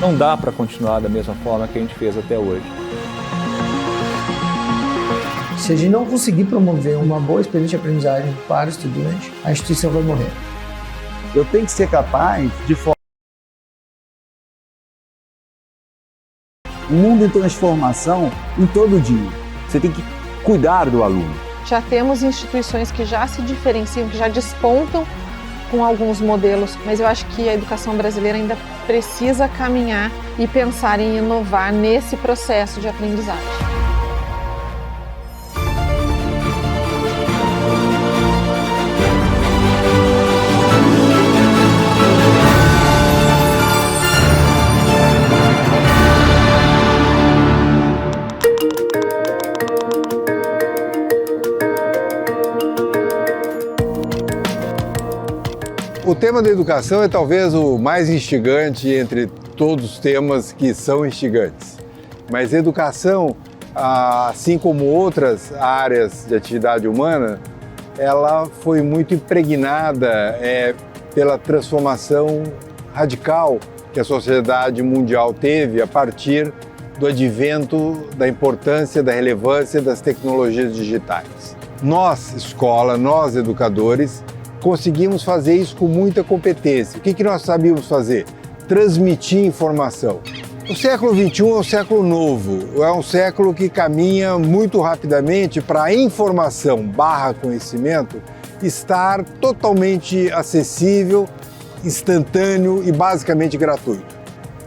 Não dá para continuar da mesma forma que a gente fez até hoje. Se a gente não conseguir promover uma boa experiência de aprendizagem para o estudante, a instituição vai morrer. Eu tenho que ser capaz de formar um mundo em transformação em todo dia. Você tem que cuidar do aluno. Já temos instituições que já se diferenciam, que já despontam com alguns modelos, mas eu acho que a educação brasileira ainda precisa caminhar e pensar em inovar nesse processo de aprendizagem. O tema da educação é talvez o mais instigante entre todos os temas que são instigantes. Mas educação, assim como outras áreas de atividade humana, ela foi muito impregnada pela transformação radical que a sociedade mundial teve a partir do advento da importância, da relevância das tecnologias digitais. Nós, escola, nós, educadores, conseguimos fazer isso com muita competência. O que nós sabíamos fazer? Transmitir informação. O século XXI é um século novo, é um século que caminha muito rapidamente para a informação / conhecimento estar totalmente acessível, instantâneo e basicamente gratuito.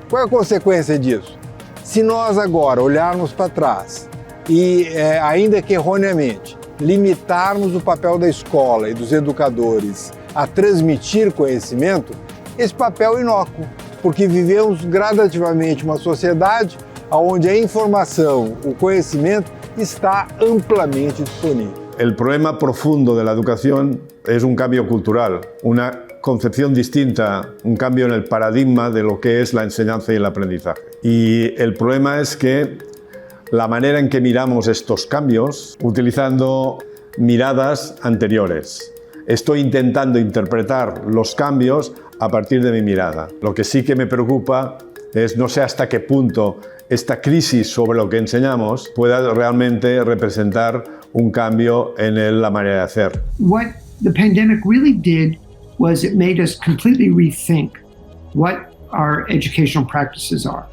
Qual é a consequência disso? Se nós agora olharmos para trás e, ainda que erroneamente, limitarmos o papel da escola e dos educadores a transmitir conhecimento, esse papel é inócuo, porque vivemos gradativamente uma sociedade onde a informação, o conhecimento está amplamente disponível. El problema profundo de la educación es un cambio cultural, una concepción distinta, un cambio en el paradigma de lo que es la enseñanza y el aprendizaje. Y el problema es que la manera en que miramos estos cambios, utilizando miradas anteriores. Estoy intentando interpretar los cambios a partir de mi mirada. Lo que sí que me preocupa es no sé hasta qué punto esta crisis sobre lo que enseñamos pueda realmente representar un cambio en la manera de hacer. What the pandemic really did was it made us completely rethink what our educational practices are.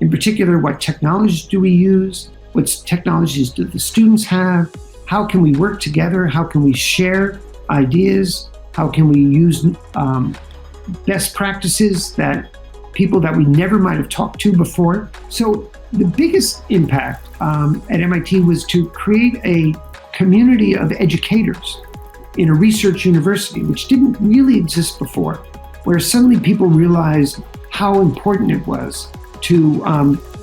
In particular, what technologies do we use? What technologies do the students have? How can we work together? How can we share ideas? How can we use best practices that people that we never might have talked to before? So the biggest impact at MIT was to create a community of educators in a research university, which didn't really exist before, where suddenly people realized how important it was to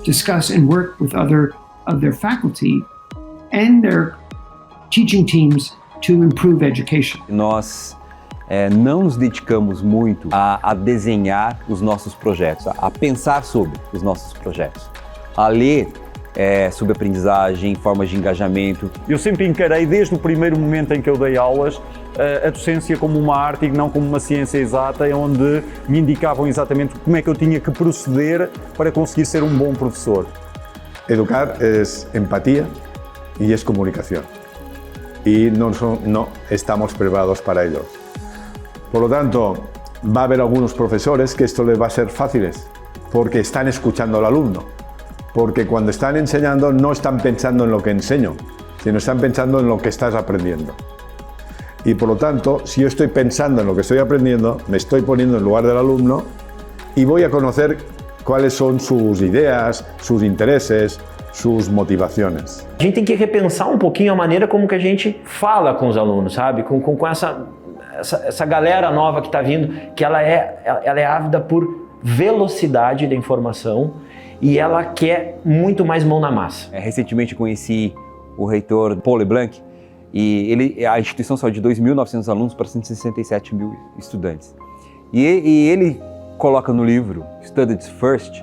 discuss and work with other of their faculty and their teaching teams to improve education. Nós não nos dedicamos muito a desenhar os nossos projetos, a pensar sobre os nossos projetos, a ler sobre aprendizagem, formas de engajamento. Eu sempre encarei, desde o primeiro momento em que eu dei aulas, a docência como uma arte e não como uma ciência exata, onde me indicavam exatamente como é que eu tinha que proceder para conseguir ser um bom professor. Educar es empatía y es comunicación. Y no estamos preparados para ello. Por lo tanto, va a haber algunos profesores que esto les va a ser fáciles, porque están escuchando al alumno. Porque cuando están enseñando no están pensando en lo que enseño, sino están pensando en lo que estás aprendiendo. Y por lo tanto, si yo estoy pensando en lo que estoy aprendiendo, me estoy poniendo en lugar del alumno y voy a conocer cuáles son sus ideas, sus intereses, suas motivações. A gente tem que repensar um pouquinho a maneira como que a gente fala com os alunos, sabe? Com essa galera nova que está vindo, que ela é ávida por velocidade da informação e ela quer muito mais mão na massa. Recentemente conheci o reitor Paul LeBlanc e a instituição saiu de 2.900 alunos para 167 mil estudantes. E ele coloca no livro Students First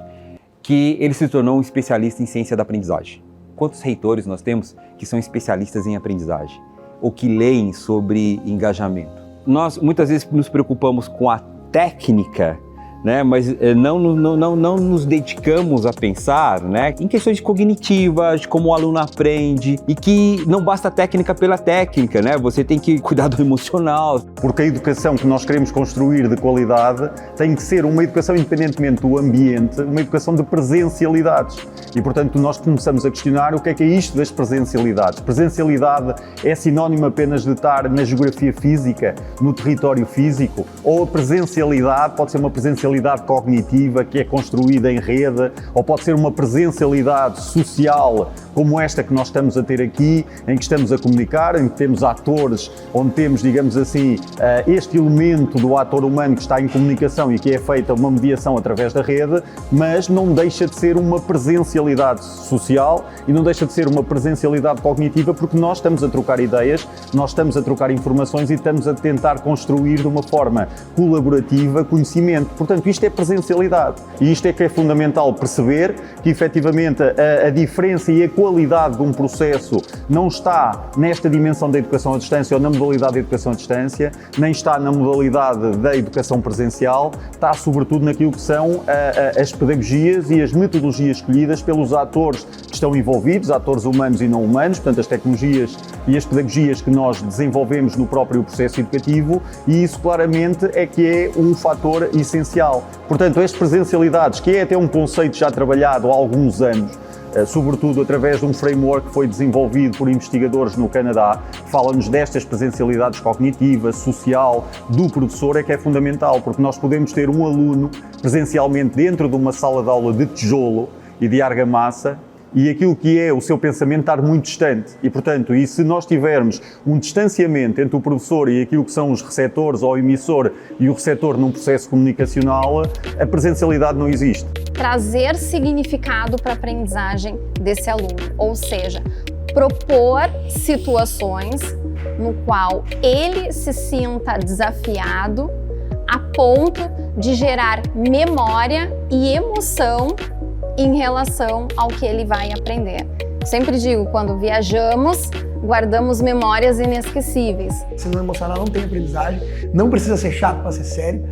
que ele se tornou um especialista em ciência da aprendizagem. Quantos reitores nós temos que são especialistas em aprendizagem ou que leem sobre engajamento? Nós muitas vezes nos preocupamos com a técnica né? Mas não nos dedicamos a pensar, né, em questões cognitivas, de como o aluno aprende, e que não basta a técnica pela técnica, né? Você tem que cuidar do emocional. Porque a educação que nós queremos construir de qualidade tem que ser uma educação, independentemente do ambiente, uma educação de presencialidades. E, portanto, nós começamos a questionar o que é isto das presencialidades. Presencialidade é sinónimo apenas de estar na geografia física, no território físico, ou a presencialidade pode ser uma presencialidade cognitiva que é construída em rede, ou pode ser uma presencialidade social como esta que nós estamos a ter aqui, em que estamos a comunicar, em que temos atores, onde temos, digamos assim, este elemento do ator humano que está em comunicação e que é feita uma mediação através da rede, mas não deixa de ser uma presencialidade social e não deixa de ser uma presencialidade cognitiva, porque nós estamos a trocar ideias, nós estamos a trocar informações e estamos a tentar construir de uma forma colaborativa conhecimento. Portanto, isto é presencialidade e isto é que é fundamental perceber que efetivamente a diferença e a qualidade de um processo não está nesta dimensão da educação à distância ou na modalidade da educação à distância, nem está na modalidade da educação presencial, está sobretudo naquilo que são as pedagogias e as metodologias escolhidas pelos atores que estão envolvidos, atores humanos e não humanos, portanto as tecnologias e as pedagogias que nós desenvolvemos no próprio processo educativo, e isso claramente é que é um fator essencial. Portanto, as presencialidades, que é até um conceito já trabalhado há alguns anos, sobretudo através de um framework que foi desenvolvido por investigadores no Canadá, que fala-nos destas presencialidades cognitiva, social, do professor, é que é fundamental, porque nós podemos ter um aluno presencialmente dentro de uma sala de aula de tijolo e de argamassa, e aquilo que é o seu pensamento estar muito distante. E, portanto, se nós tivermos um distanciamento entre o professor e aquilo que são os receptores ou o emissor e o receptor num processo comunicacional, a presencialidade não existe. Trazer significado para a aprendizagem desse aluno, ou seja, propor situações no qual ele se sinta desafiado a ponto de gerar memória e emoção em relação ao que ele vai aprender. Sempre digo, quando viajamos, guardamos memórias inesquecíveis. Ensino emocional não tem aprendizagem, não precisa ser chato para ser sério,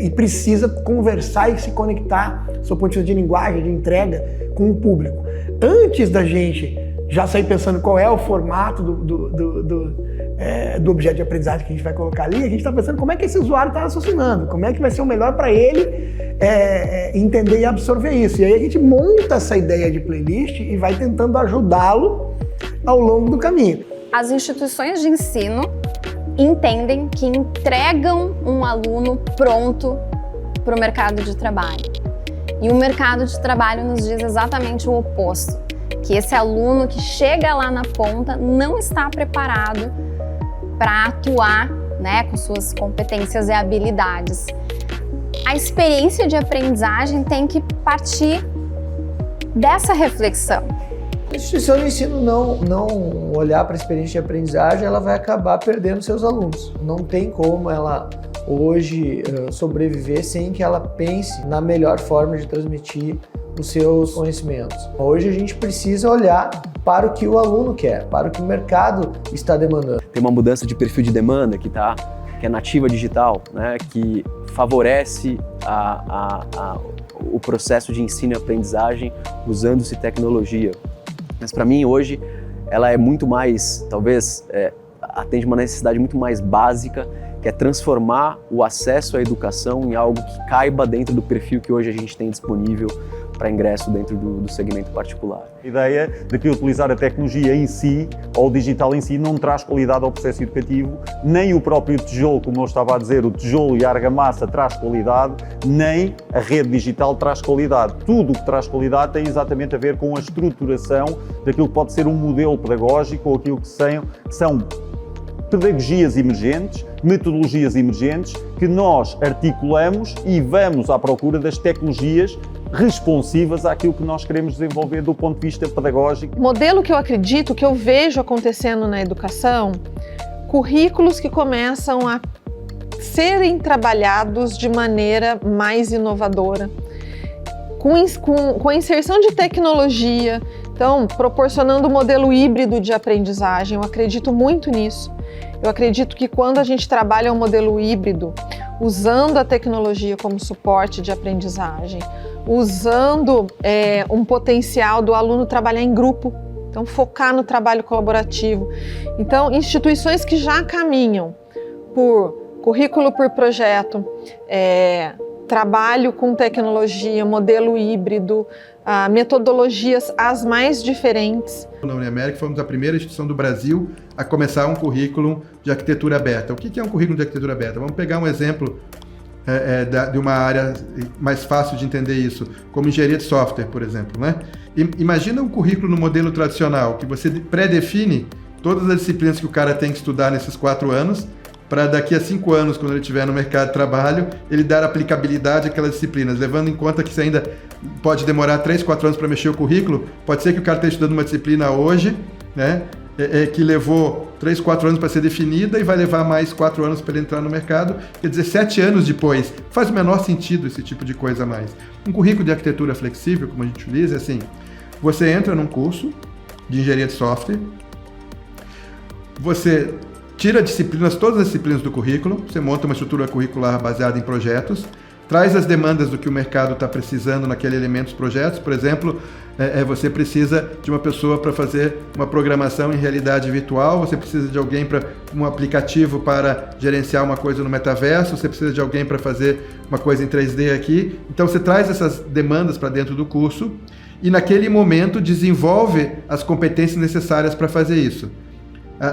e precisa conversar e se conectar, do seu ponto de vista de linguagem, de entrega, com o público. Antes da gente já sair pensando qual é o formato do objeto de aprendizagem que a gente vai colocar ali, a gente está pensando como é que esse usuário está raciocinando, como é que vai ser o melhor para ele entender e absorver isso. E aí a gente monta essa ideia de playlist e vai tentando ajudá-lo ao longo do caminho. As instituições de ensino entendem que entregam um aluno pronto para o mercado de trabalho. E o mercado de trabalho nos diz exatamente o oposto, que esse aluno que chega lá na ponta não está preparado para atuar, né, com suas competências e habilidades. A experiência de aprendizagem tem que partir dessa reflexão. A instituição de ensino não olhar para a experiência de aprendizagem, ela vai acabar perdendo seus alunos. Não tem como ela hoje sobreviver sem que ela pense na melhor forma de transmitir os seus conhecimentos. Hoje a gente precisa olhar para o que o aluno quer, para o que o mercado está demandando. Tem uma mudança de perfil de demanda que é nativa digital, né, que favorece o processo de ensino e aprendizagem usando-se tecnologia. Mas para mim hoje ela é muito mais, talvez, atende uma necessidade muito mais básica, que é transformar o acesso à educação em algo que caiba dentro do perfil que hoje a gente tem disponível para ingresso dentro do segmento particular. A ideia de que utilizar a tecnologia em si, ou o digital em si, não traz qualidade ao processo educativo, nem o próprio tijolo, como eu estava a dizer, o tijolo e a argamassa traz qualidade, nem a rede digital traz qualidade. Tudo o que traz qualidade tem exatamente a ver com a estruturação daquilo que pode ser um modelo pedagógico ou aquilo que são pedagogias emergentes, metodologias emergentes que nós articulamos e vamos à procura das tecnologias responsivas àquilo que nós queremos desenvolver do ponto de vista pedagógico. Modelo que eu acredito, que eu vejo acontecendo na educação, currículos que começam a serem trabalhados de maneira mais inovadora, com a inserção de tecnologia, então proporcionando um modelo híbrido de aprendizagem. Eu acredito muito nisso. Eu acredito que quando a gente trabalha um modelo híbrido, usando a tecnologia como suporte de aprendizagem, usando um potencial do aluno trabalhar em grupo, então focar no trabalho colaborativo. Então, instituições que já caminham por currículo por projeto, trabalho com tecnologia, modelo híbrido, metodologias as mais diferentes. Na Uniamérica fomos a primeira instituição do Brasil a começar um currículo de arquitetura aberta. O que é um currículo de arquitetura aberta? Vamos pegar um exemplo de uma área mais fácil de entender isso, como engenharia de software, por exemplo, né? Imagina um currículo no modelo tradicional, que você pré-define todas as disciplinas que o cara tem que estudar nesses 4 anos, para daqui a 5 anos, quando ele estiver no mercado de trabalho, ele dar aplicabilidade àquelas disciplinas, levando em conta que você ainda pode demorar 3, 4 anos para mexer o currículo. Pode ser que o cara esteja estudando uma disciplina hoje, né, que levou 3, 4 anos para ser definida e vai levar mais 4 anos para ele entrar no mercado. Quer dizer, 7 anos depois. Faz o menor sentido esse tipo de coisa a mais. Um currículo de arquitetura flexível, como a gente utiliza, é assim: você entra num curso de engenharia de software, você tira disciplinas, todas as disciplinas do currículo, você monta uma estrutura curricular baseada em projetos, traz as demandas do que o mercado está precisando naquele elemento dos projetos. Por exemplo, você precisa de uma pessoa para fazer uma programação em realidade virtual, você precisa de alguém para um aplicativo para gerenciar uma coisa no metaverso, você precisa de alguém para fazer uma coisa em 3D aqui. Então você traz essas demandas para dentro do curso e naquele momento desenvolve as competências necessárias para fazer isso.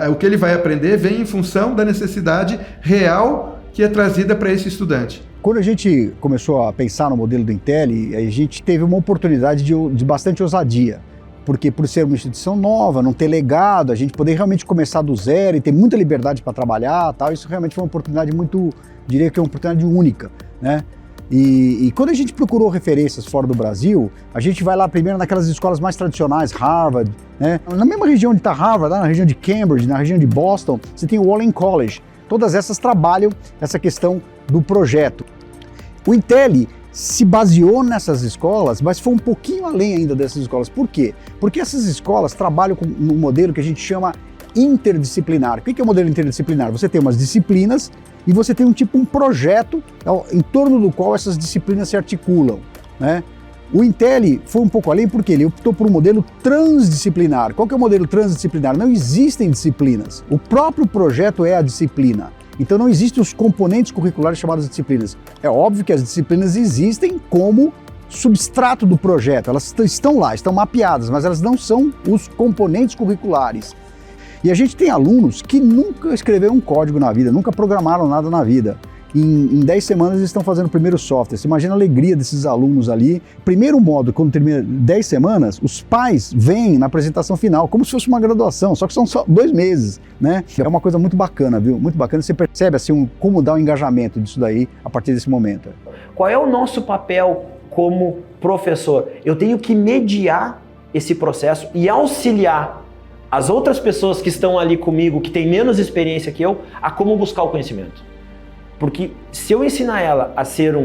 O que ele vai aprender vem em função da necessidade real que é trazida para esse estudante. Quando a gente começou a pensar no modelo do Intel, a gente teve uma oportunidade de bastante ousadia, porque por ser uma instituição nova, não ter legado, a gente poder realmente começar do zero e ter muita liberdade para trabalhar, tal, isso realmente foi uma oportunidade muito, diria que é uma oportunidade única, né? E quando a gente procurou referências fora do Brasil, a gente vai lá primeiro naquelas escolas mais tradicionais, Harvard, né? Na mesma região onde está Harvard, na região de Cambridge, na região de Boston, você tem o Wallen College. Todas essas trabalham essa questão do projeto. O Intel se baseou nessas escolas, mas foi um pouquinho além ainda dessas escolas. Por quê? Porque essas escolas trabalham com um modelo que a gente chama interdisciplinar. O que é o modelo interdisciplinar? Você tem umas disciplinas e você tem um projeto em torno do qual essas disciplinas se articulam, né? O Intel foi um pouco além porque ele optou por um modelo transdisciplinar. Qual que é o modelo transdisciplinar? Não existem disciplinas. O próprio projeto é a disciplina. Então não existem os componentes curriculares chamados disciplinas. É óbvio que as disciplinas existem como substrato do projeto. Elas estão lá, estão mapeadas, mas elas não são os componentes curriculares. E a gente tem alunos que nunca escreveram um código na vida, nunca programaram nada na vida. Em 10 semanas eles estão fazendo o primeiro software. Você imagina a alegria desses alunos ali. Primeiro módulo, quando termina 10 semanas, os pais vêm na apresentação final, como se fosse uma graduação, só que são só 2 meses, né? É uma coisa muito bacana, viu? Muito bacana. Você percebe assim, como dá o engajamento disso daí a partir desse momento. Qual é o nosso papel como professor? Eu tenho que mediar esse processo e auxiliar as outras pessoas que estão ali comigo, que têm menos experiência que eu, a como buscar o conhecimento. Porque se eu ensinar ela a ser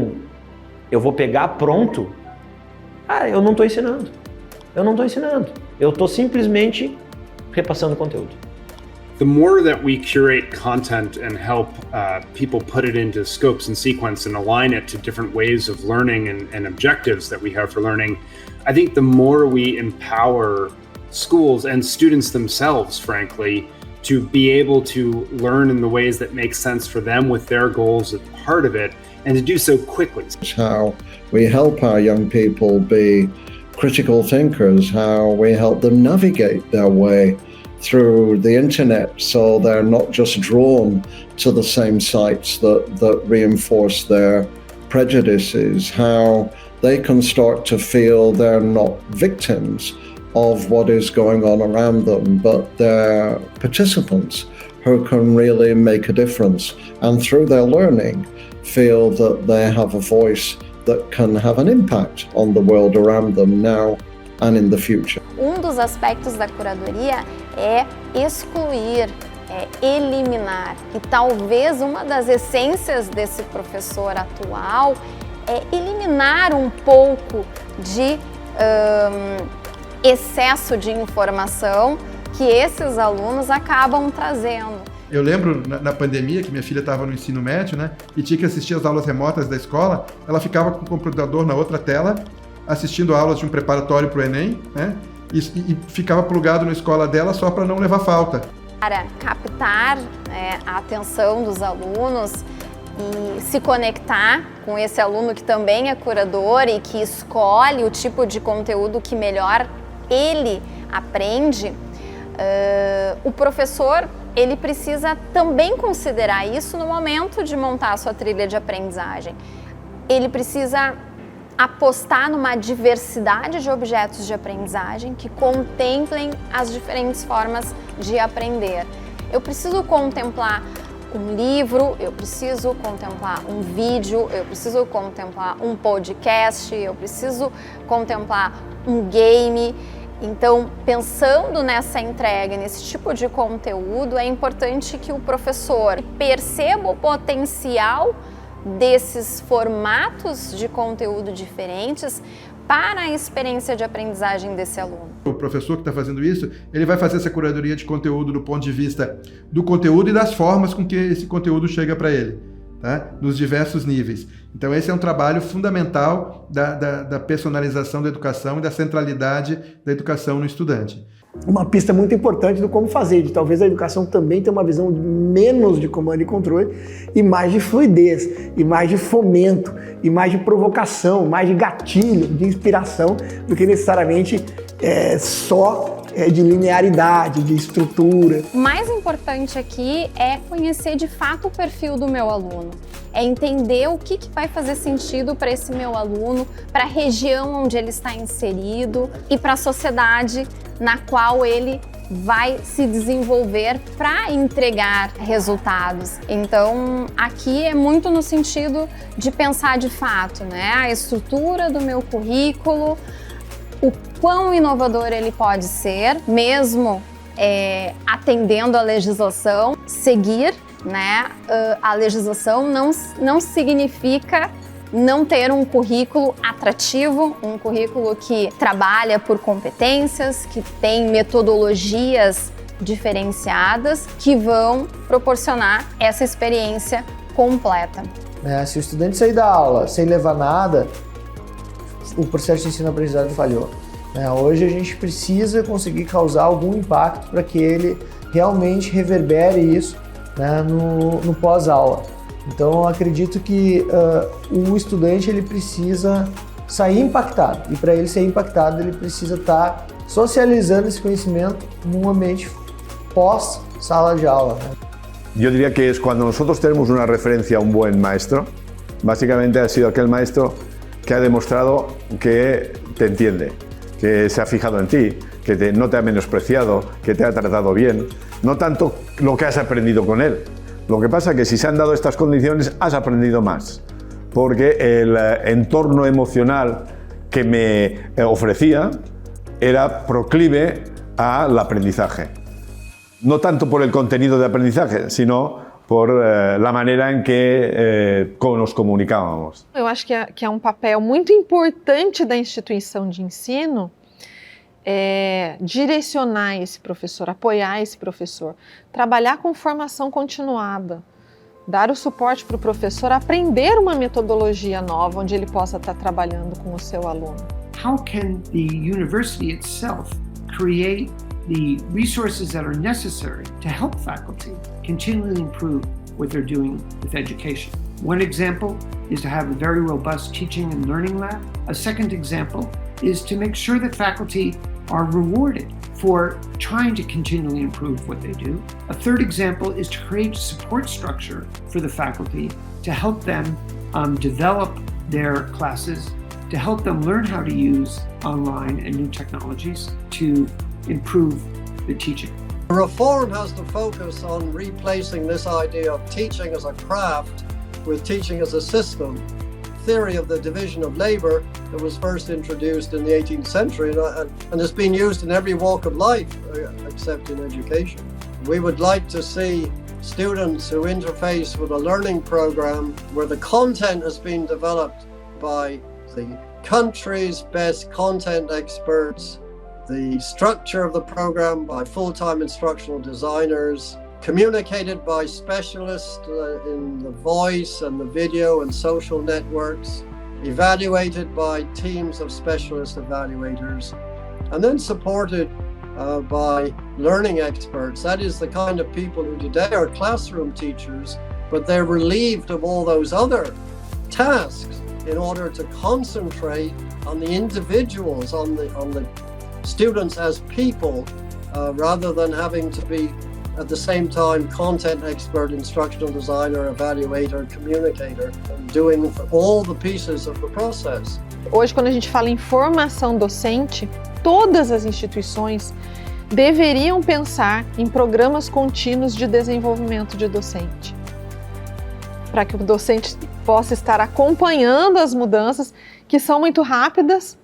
eu vou pegar pronto, eu não estou ensinando. Eu não estou ensinando. Eu estou simplesmente repassando o conteúdo. The more that we curate content and help people put it into scopes and sequence and align it to different ways of learning and objectives that we have for learning, I think the more we empower schools and students themselves, frankly, to be able to learn in the ways that make sense for them with their goals at the heart of it, and to do so quickly. How we help our young people be critical thinkers, how we help them navigate their way through the internet so they're not just drawn to the same sites that reinforce their prejudices, how they can start to feel they're not victims of what is going on around them, but they're participants who can really make a difference, and through their learning feel that they have a voice that can have an impact on the world around them now and in the future. Dos aspectos da curadoria é excluir, é eliminar, e talvez uma das essências desse professor atual é eliminar um pouco de excesso de informação que esses alunos acabam trazendo. Eu lembro na pandemia, que minha filha estava no ensino médio, né, e tinha que assistir as aulas remotas da escola, ela ficava com o computador na outra tela, assistindo aulas de um preparatório para o Enem, né, e ficava plugado na escola dela só para não levar falta. Para captar a atenção dos alunos e se conectar com esse aluno que também é curador e que escolhe o tipo de conteúdo que melhor ele aprende, o professor ele precisa também considerar isso no momento de montar a sua trilha de aprendizagem. Ele precisa apostar numa diversidade de objetos de aprendizagem que contemplem as diferentes formas de aprender. Eu preciso contemplar um livro, eu preciso contemplar um vídeo, eu preciso contemplar um podcast, eu preciso contemplar um game. Então, pensando nessa entrega, nesse tipo de conteúdo, é importante que o professor perceba o potencial desses formatos de conteúdo diferentes para a experiência de aprendizagem desse aluno. O professor que está fazendo isso, ele vai fazer essa curadoria de conteúdo do ponto de vista do conteúdo e das formas com que esse conteúdo chega para ele, tá? Nos diversos níveis. Então esse é um trabalho fundamental da personalização da educação e da centralidade da educação no estudante. Uma pista muito importante do como fazer, de talvez a educação também tenha uma visão menos de comando e controle e mais de fluidez, e mais de fomento, e mais de provocação, mais de gatilho, de inspiração, do que necessariamente só de linearidade, de estrutura. O mais importante aqui é conhecer de fato o perfil do meu aluno. É entender o que vai fazer sentido para esse meu aluno, para a região onde ele está inserido e para a sociedade na qual ele vai se desenvolver para entregar resultados. Então, aqui é muito no sentido de pensar de fato, né? A estrutura do meu currículo, o quão inovador ele pode ser, mesmo atendendo à legislação, seguir, né? A legislação não significa não ter um currículo atrativo, um currículo que trabalha por competências, que tem metodologias diferenciadas que vão proporcionar essa experiência completa. Se o estudante sair da aula sem levar nada, o processo de ensino-aprendizagem falhou. Hoje a gente precisa conseguir causar algum impacto para que ele realmente reverbere isso, né, no pós-aula. Então eu acredito que o estudante ele precisa sair impactado, e para ele ser impactado ele precisa estar socializando esse conhecimento num ambiente pós-sala de aula, né? Yo diría que es cuando nosotros tenemos una referencia a un buen maestro, básicamente ha sido aquel maestro que ha demostrado que te entiende, que se ha fijado en ti, que no te ha menospreciado, que te ha tratado bien, no tanto lo que has aprendido con él. Lo que pasa es que si se han dado estas condiciones has aprendido más, porque el entorno emocional que me ofrecía era proclive al aprendizaje. No tanto por el contenido de aprendizaje, sino por la manera em que nos comunicávamos. Eu acho que é um papel muito importante da instituição de ensino direcionar esse professor, apoiar esse professor, trabalhar com formação continuada, dar o suporte para o professor aprender uma metodologia nova onde ele possa estar trabalhando com o seu aluno. How can the university itself create the resources that are necessary to help faculty continually improve what they're doing with education? One example is to have a very robust teaching and learning lab. A second example is to make sure that faculty are rewarded for trying to continually improve what they do. A third example is to create support structure for the faculty to help them develop their classes, to help them learn how to use online and new technologies to improve the teaching. Reform has to focus on replacing this idea of teaching as a craft with teaching as a system. Theory of the division of labor that was first introduced in the 18th century and has been used in every walk of life except in education. We would like to see students who interface with a learning program where the content has been developed by the country's best content experts, the structure of the program by full-time instructional designers, communicated by specialists in the voice and the video and social networks, evaluated by teams of specialist evaluators, and then supported by learning experts. That is the kind of people who today are classroom teachers, but they're relieved of all those other tasks in order to concentrate on the individuals, on the students as people, rather than having to be at the same time content expert, instructional designer, evaluator, communicator, doing all the pieces of the process. Hoje, quando a gente fala em formação docente, todas as instituições deveriam pensar em programas contínuos de desenvolvimento de docente, para que o docente possa estar acompanhando as mudanças, que são muito rápidas,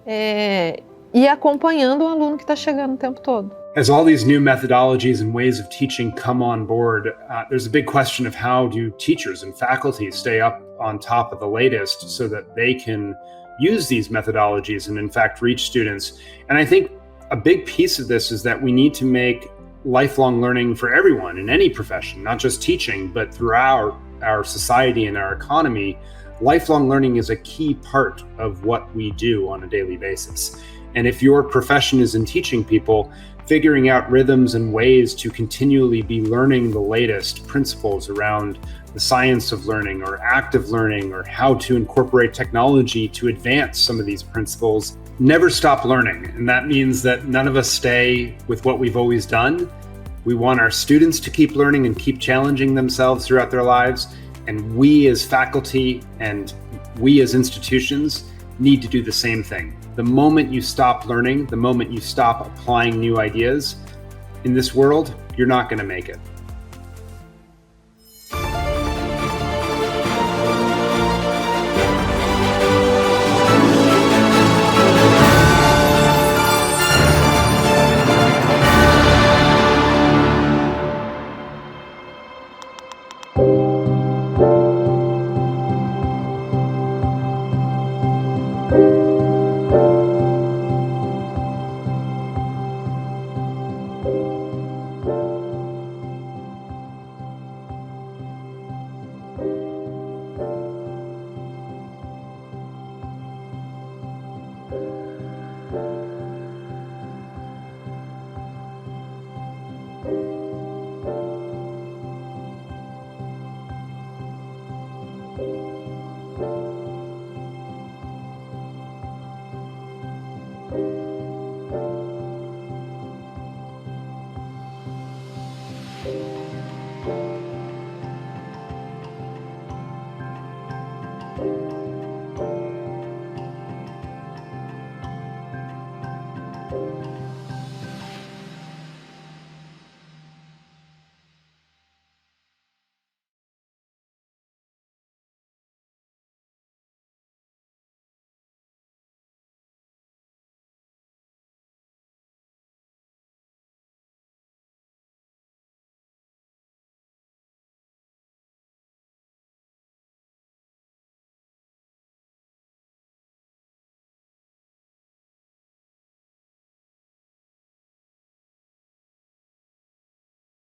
e acompanhando o aluno que está chegando o tempo todo. As all these new methodologies and ways of teaching come on board, there's a big question of how do teachers and faculty stay up on top of the latest so that they can use these methodologies and in fact reach students. And I think a big piece of this is that we need to make lifelong learning for everyone in any profession, not just teaching, but throughout our society and our economy. Lifelong learning is a key part of what we do on a daily basis. And if your profession is in teaching people, figuring out rhythms and ways to continually be learning the latest principles around the science of learning or active learning or how to incorporate technology to advance some of these principles, never stop learning. And that means that none of us stay with what we've always done. We want our students to keep learning and keep challenging themselves throughout their lives. And we as faculty and we as institutions need to do the same thing. The moment you stop learning, the moment you stop applying new ideas in this world, you're not going to make it.